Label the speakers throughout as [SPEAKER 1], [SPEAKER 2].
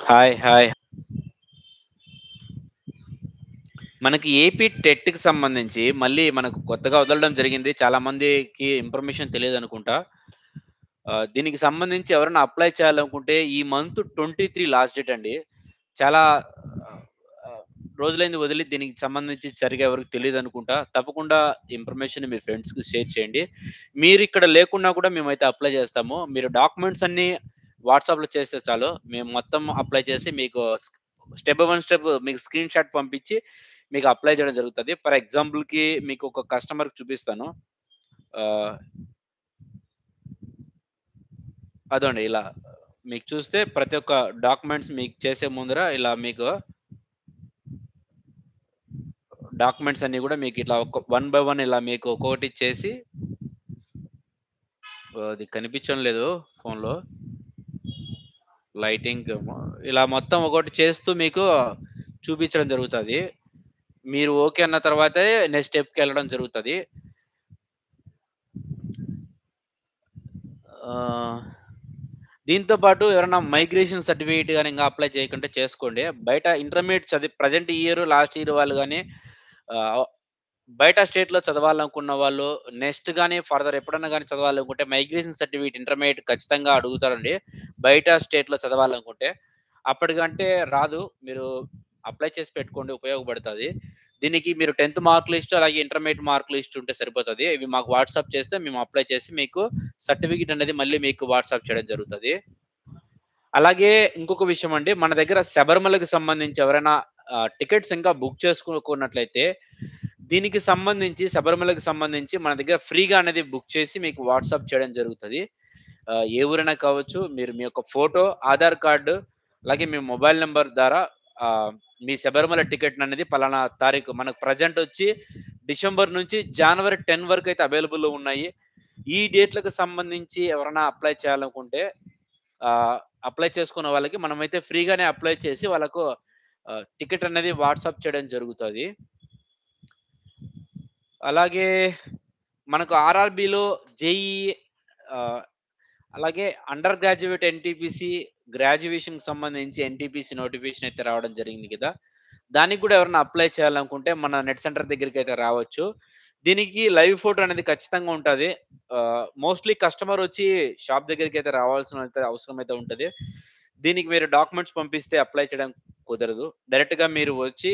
[SPEAKER 1] Hi. Hi. మనకి AP టెట్‌కి సంబంధించి మళ్ళీ మనకు కొత్తగా వదలడం జరిగింది. చాలా మందికి ఇన్ఫర్మేషన్ తెలీదనుకుంటా. దీనికి సంబంధించి ఎవరైనా అప్లై చేయాలనుకుంటే ఈ మంత్ 23 లాస్ట్ డేట్ అండి. చాలా ఆహ్, ఆహ్, రోజులైంది వదిలి దీనికి సంబంధించి సరిగ్గా ఎవరికీ తెలీదనుకుంటా. తప్పకుండా ఇన్ఫర్మేషన్‌ని మీ ఫ్రెండ్స్‌కి షేర్ చేయండి. మీరిక్కడ లేకున్నా కూడా మేమైతే అప్లై చేస్తాము. మీరు డాక్యుమెంట్స్ అన్నీ వాట్సాప్‌లో చేస్తే చాలు. మేము మొత్తం అప్లై చేసి మీకు స్టెప్ బై స్టెప్ మీకు స్క్రీన్ షాట్ పంపించి మీకు అప్లై చేయడం జరుగుతది. ఫర్ ఎగ్జాంపుల్‌కి మీకు ఒక కస్టమర్‌కి చూపిస్తాను. ఆహ్, అదండి ఇలా మీకు చూస్తే ప్రతి ఒక్క డాక్యుమెంట్స్ మీకు చేసే ముందర ఇలా మీకు డాక్యుమెంట్స్ అన్నీ గూడా మీకు ఇట్లా వన్ బై వన్ ఇలా మీకు ఒక్కొక్కటి చేసి అది కనిపించడం లేదు ఫోన్‌లో. లైటింగ్ ఇలా మొత్తం ఒక్కోటి చేస్తూ మీకు చూపించడం జరుగుతది. మీరు ఓకే అన్న తర్వాతే నెక్స్ట్ స్టెప్‌కెళ్ళడం జరుగుతది. ఆహ్, దీంతో పాటు ఎవరైనా మైగ్రేషన్ సర్టిఫికేట్ గాని ఇంగా అప్లై చేయకుంటే చేసుకోండి. బయట intermediate present year, last year వాళ్ళు గాని ఆహ్, బయట స్టేట్‌లో చదవాలనుకున్న వాళ్ళు నెక్స్ట్ గాని ఫర్దర్ ఎప్పుడన్నా గాని చదవాలనుకుంటే మైగ్రేషన్ సర్టిఫికేట్ ఇంటర్మీడియేట్ ఖచ్చితంగా అడుగుతారండి. బయట స్టేట్‌లో చదవాలనుకుంటే. అప్పటికంటే రాదు. మీరు అప్లై చేసి పెట్టుకోండి ఉపయోగపడతది. దీనికి మీరు 10థ్ మార్క్ లిస్ట్ అలాగే ఇంటర్మీడియేట్ మార్క్ లిస్ట్ ఉంటే సరిపోతది. ఇవి మాకు వాట్సాప్ చేస్తే మేము అప్లై చేసి మీకు సర్టిఫికేట్ అనేది మళ్ళీ మీకు వాట్సాప్ చేయడం జరుగుతది. అలాగే ఇంకొక విషయం అండి. మన దగ్గర శబరిమలకి సంబంధించి ఎవరైనా టికెట్స్ ఇంకా బుక్ చేసుకోకున్నట్లయితే, దీనికి సంబంధించి శబరిమలకి సంబంధించి మన దగ్గర ఫ్రీగా అనేది బుక్ చేసి మీకు వాట్సాప్ చేయడం జరుగుతది. ఏ ఊరైనా కావచ్చు. మీరు మీ యొక్క ఫోటో, ఆధార్ కార్డ్ అలాగే మీ మొబైల్ నంబర్ ద్వారా ఆహ్, మీ శబరిమల టికెట్‌ననేది పలానా తారీఖు మనకు ప్రెజెంట్ వచ్చి డిసెంబర్ నుంచి జనవరి 10 వరకైతే అవైలబుల్‌లో ఉన్నాయి. ఈ డేట్‌లకు సంబంధించి ఎవరైనా అప్లై చేయాలనుకుంటే ఆహ్, అప్లై చేసుకున్న వాళ్ళకి మనమైతే ఫ్రీగానే అప్లై చేసి వాళ్ళకు టికెట్ అనేది వాట్సాప్ చేయడం జరుగుతది. అలాగే మనకు ఆర్ఆర్‌బీలో జేఈఈ ఆహ్, అలాగే అండర్ గ్రాడ్యుయేట్ ఎన్‌టీపీసీ గ్రాడ్యుయేషన్‌కి సంబంధించి ఎన్‌టీపీసీ నోటిఫికేషన్ అయితే రావడం జరిగింది కదా! దానికి కూడా ఎవరైనా అప్లై చేయాలనుకుంటే మన నెట్ సెంటర్ దగ్గరికైతే రావచ్చు. దీనికి లైవ్ ఫోటో అనేది ఖచ్చితంగా ఉంటది. మోస్ట్‌లీ కస్టమర్ వచ్చి షాప్ దగ్గరికైతే రావాల్సిన అవసరం అయితే ఉంటది. దీనికి మీరు డాక్యుమెంట్స్ పంపిస్తే అప్లై చేయడం కుదరదు. డైరెక్ట్‌గా మీరు వచ్చి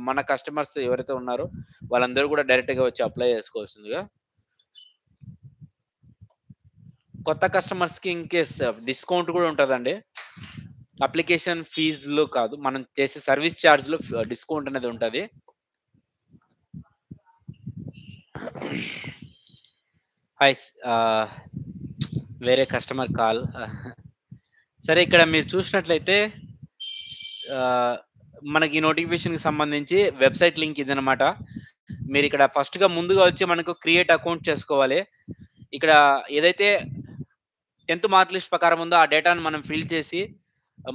[SPEAKER 1] మన కస్టమర్స్ ఎవరైతే ఉన్నారో వాళ్ళందరూ కూడా డైరెక్ట్‌గా వచ్చి అప్లై చేసుకోవాల్సిందిగా. కొత్త కస్టమర్స్‌కి ఇన్ కేస్ డిస్కౌంట్ కూడా ఉంటదండి. అప్లికేషన్ ఫీజ్‌లో కాదు. మనం చేసే సర్విస్ చార్జ్‌లో డిస్కౌంట్ అనేది ఉంటది. హాయ్ వేరే కస్టమర్ కాల్. సరే ఇక్కడ మీరు చూసినట్లయితే ఆహ్, మనకి నోటిఫికేషన్‌కి సంబంధించి వెబ్‌సైట్ లింక్ ఇదనమాట. మీరిక్కడ ఫస్ట్‌గా ముందుగా వచ్చి మనకు క్రియేట్ అకౌంట్ చేసుకోవాలి. ఇక్కడ ఏదైతే 10థ్ మార్క్ లిస్ట్ ప్రకారం ఉందో ఆ డేటాను మనం ఫిల్ చేసి,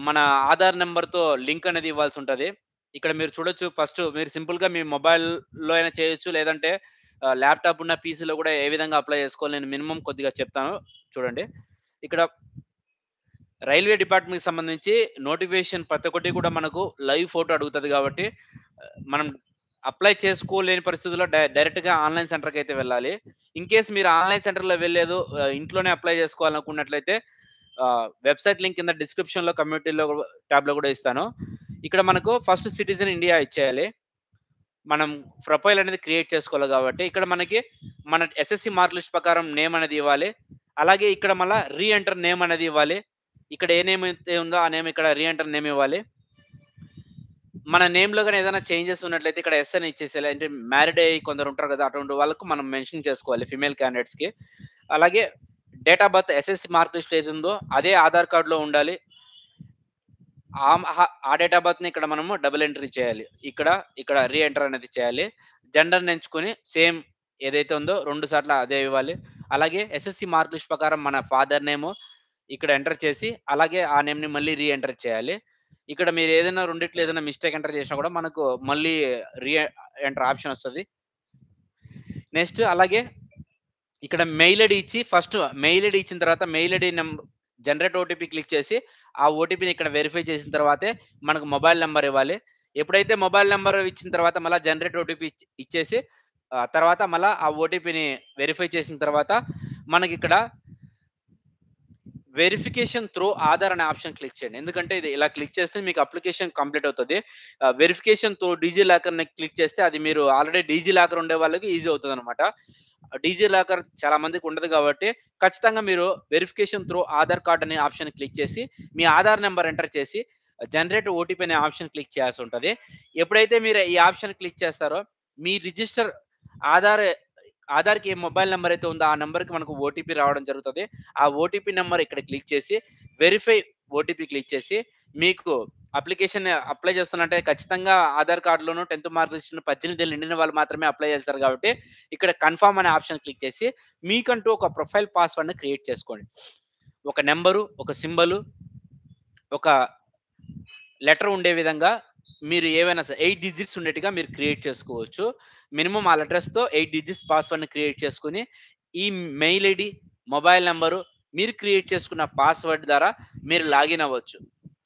[SPEAKER 1] మన ఆధార్ నంబర్‌తో లింక్ అనేది ఇవ్వాల్సుంటది. ఇక్కడ మీరు చూడొచ్చు ఫస్ట్ మీరు సింపుల్‌గా మీ మొబైల్‌లో అయినా చేయొచ్చు. లేదంటే ల్యాప్‌టాప్ ఉన్న పీసీలో కూడా ఏ విధంగా అప్లై చేసుకోవాలి నేను మినిమమ్ కొద్దిగా చెప్తాను చూడండి. ఇక్కడ రైల్వే డిపార్ట్‌మెంట్‌కి సంబంధించి నోటిఫికేషన్ ప్రతి ఒక్కటి కూడా మనకు లైవ్ ఫోటో అడుగుతది కాబట్టి, మనం అప్లై చేసుకోలేని పరిస్థితుల్లో డైరెక్ట్‌గా ఆన్‌లైన్ సెంటర్‌కైతే వెళ్ళాలి. ఇన్ కేస్ మీరు ఆన్‌లైన్ సెంటర్‌లో వెళ్ళలేదు ఇంట్లోనే అప్లై చేసుకోవాలనుకున్నట్లయితే వెబ్‌సైట్ లింక్ కింద డిస్క్రిప్షన్‌లో కమ్యూనిటీలో ట్యాబ్‌లో కూడా ఇస్తాను. ఇక్కడ మనకు ఫస్ట్ సిటిజన్ ఇండియా ఇచ్చేయాలి. మనం ప్రొఫైల్ అనేది క్రియేట్ చేసుకోవాలి కాబట్టి, ఇక్కడ మనకి మన ఎస్ఎస్‌సి మార్క్ లిస్ట్ ప్రకారం నేమ్ అనేది ఇవ్వాలి. అలాగే ఇక్కడ మళ్ళా రీ ఎంటర్ నేమ్ అనేది ఇవ్వాలి. ఇక్కడ ఏ నేమ్ అయితే ఉందో ఆ నేమ్ ఇక్కడ రీ ఎంటర్ నేమ్ ఇవ్వాలి. మన నేమ్‌లో గాని ఏదైనా చేంజెస్ ఉన్నట్లయితే ఇక్కడ యెస్ అని ఇచ్చేసేయాలి. అంటే మ్యారీడ్ అయ్యి కొందరు ఉంటారు కదా! అటువంటి వాళ్ళకు మనం మెన్షన్ చేసుకోవాలి ఫీమేల్ క్యాండిడేట్స్‌కి. అలాగే date of birth SSC mark లిస్ట్‌లో ఏదుందో అదే ఆధార్ కార్డ్‌లో ఉండాలి. ఆ డేట్ ఆఫ్ బర్త్‌ని ఇక్కడ మనము డబుల్ ఎంట్రీ చేయాలి. ఇక్కడ రీ ఎంటర్ అనేది చేయాలి. జెండర్‌ని ఎంచుకొని సేమ్ ఏదైతే ఉందో 2 సార్లు అదే ఇవ్వాలి. అలాగే ఎస్ఎస్‌సి మార్క్ లిస్ట్ ప్రకారం మన ఫాదర్ నేము ఇక్కడ ఎంటర్ చేసి, అలాగే ఆ నేమ్‌ని మళ్ళీ రీ ఎంటర్ చేయాలి. ఇక్కడ మీరు ఏదైనా రెండిట్లో ఏదైనా మిస్టేక్ ఎంటర్ చేసినా కూడా మనకు మళ్ళీ రీ ఎంటర్ ఆప్షన్ వస్తది. నెక్స్ట్ అలాగే ఇక్కడ మెయిల్ ఐడీ ఇచ్చి ఫస్ట్ మెయిల్ ఐడీ ఇచ్చిన తర్వాత mail ID generate OTP click చేసి, ఆ ఓటీపీని ఇక్కడ వెరిఫై చేసిన తర్వాతే మనకు మొబైల్ నంబర్ ఇవ్వాలి. ఎప్పుడైతే మొబైల్ నంబర్ ఇచ్చిన తర్వాత మళ్ళా జనరేట్ ఓటీపీ ఇచ్చేసి తర్వాత మళ్ళా ఆ ఓటీపీని వెరిఫై చేసిన తర్వాత మనకిక్కడ వెరిఫికేషన్ త్రూ ఆధార్ అనే ఆప్షన్ క్లిక్ చేయండి. ఎందుకంటే ఇది ఇలా క్లిక్ చేస్తే మీకు అప్లికేషన్ కంప్లీట్ అవుతది. వెరిఫికేషన్ త్రూ డీజీ లాకర్‌ని క్లిక్ చేస్తే అది మీరు ఆల్రెడీ డీజీ లాకర్ ఉండే వాళ్ళకి ఈజీ అవుతదనమాట. డీజీ లాకర్ చాలా మందికి ఉండదు కాబట్టి ఖచ్చితంగా మీరు వెరిఫికేషన్ త్రూ ఆధార్ కార్డ్ అనే ఆప్షన్ క్లిక్ చేసి మీ ఆధార్ నంబర్ ఎంటర్ చేసి జనరేట్ ఓటీపీ అనే ఆప్షన్ క్లిక్ చేయాల్సుంటది. ఎప్పుడైతే మీరు ఈ ఆప్షన్ క్లిక్ చేస్తారో మీ రిజిస్టర్ ఆధార్ ఆధార్‌కి ఏ మొబైల్ నంబర్ అయితే ఉందో ఆ నంబర్‌కి మనకు ఓటీపీ రావడం జరుగుతది. ఆ ఓటీపీ నంబర్ ఇక్కడ క్లిక్ చేసి వెరిఫై ఓటీపీ క్లిక్ చేసి మీకు అప్లికేషన్ అప్లై చేస్తున్నట్టే ఖచ్చితంగా ఆధార్ కార్డ్‌లోను 10థ్ మార్క్ లిస్ట్‌ను 18 ఏళ్ళు నిండిన వాళ్ళు మాత్రమే అప్లై చేస్తారు కాబట్టి ఇక్కడ కన్ఫర్మ్ అనే ఆప్షన్ క్లిక్ చేసి మీకంటూ ఒక ప్రొఫైల్ పాస్వర్డ్‌ని క్రియేట్ చేసుకోండి. ఒక నంబరు, ఒక సింబలు, ఒక లెటర్ ఉండే విధంగా మీరు ఏవైనా 8 డిజిట్స్ ఉండేట్టుగా మీరు క్రియేట్ చేసుకోవచ్చు. మినిమమ్ ఆ లెటర్స్‌తో 8 డిజిట్స్ పాస్వర్డ్‌ని క్రియేట్ చేసుకొని, ఈ మెయిల్ ఐడీ, మొబైల్ నంబరు మీరు క్రియేట్ చేసుకున్న పాస్వర్డ్ ద్వారా మీరు లాగిన్ అవ్వచ్చు.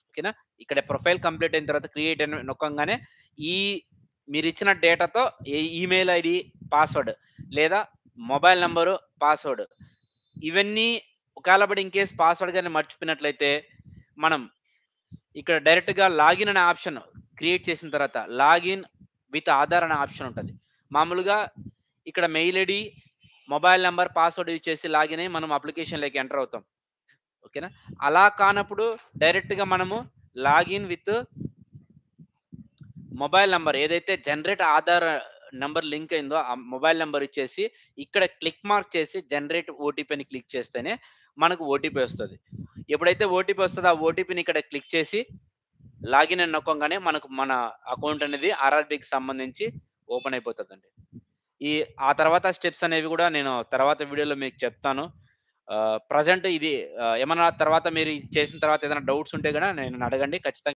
[SPEAKER 1] ఓకేనా? ఇక్కడ ప్రొఫైల్ కంప్లీట్ అయిన తర్వాత క్రియేట్ అని నొక్కంగానే ఈ మీరిచ్చిన డేటాతో ఈమెయిల్ ఐడీ, పాస్వర్డ్ లేదా మొబైల్ నంబరు, పాస్వర్డ్ ఇవన్నీ ఒకాళ పడి ఇన్ కేస్ పాస్వర్డ్ గాని మర్చిపోయినట్లయితే మనం ఇక్కడ డైరెక్ట్‌గా లాగిన్ అనే ఆప్షన్ క్రియేట్ చేసిన తర్వాత లాగిన్ విత్ ఆధార్ అనే ఆప్షన్ ఉంటది. మామూలుగా ఇక్కడ mail ID, mobile number, password use చేసి లాగిన్ అయ్యి మనం అప్లికేషన్‌లోకి ఎంటర్ అవుతాం. ఓకేనా? అలా కానప్పుడు డైరెక్ట్‌గా మనము లాగిన్ విత్ మొబైల్ నంబర్ ఏదైతే జనరేట్ ఆధార్ నంబర్ లింక్ అయిందో ఆ మొబైల్ నంబర్ ఇచ్చేసి ఇక్కడ క్లిక్ మార్క్ చేసి జనరేట్ ఓటీపీ అని క్లిక్ చేస్తేనే మనకు ఓటీపీ వస్తది. ఎప్పుడైతే ఓటీపీ వస్తదో ఆ ఓటీపీని ఇక్కడ క్లిక్ చేసి లాగిన్ అని నొక్కంగానే మనకు మన అకౌంట్ అనేది ఆర్ఆర్‌బీకి సంబంధించి ఓపెన్ అయిపోతదండి. ఈ ఆ తర్వాత స్టెప్స్ అనేవి గూడా నేను తర్వాత వీడియోలో మీకు చెప్తాను. ప్రెజెంట్ ఇది ఏమన్నా తర్వాత మీరు ఇది చేసిన తర్వాత ఏదైనా డౌట్స్ ఉంటే గూడా నన్ను అడగండి. ఖచ్చితంగా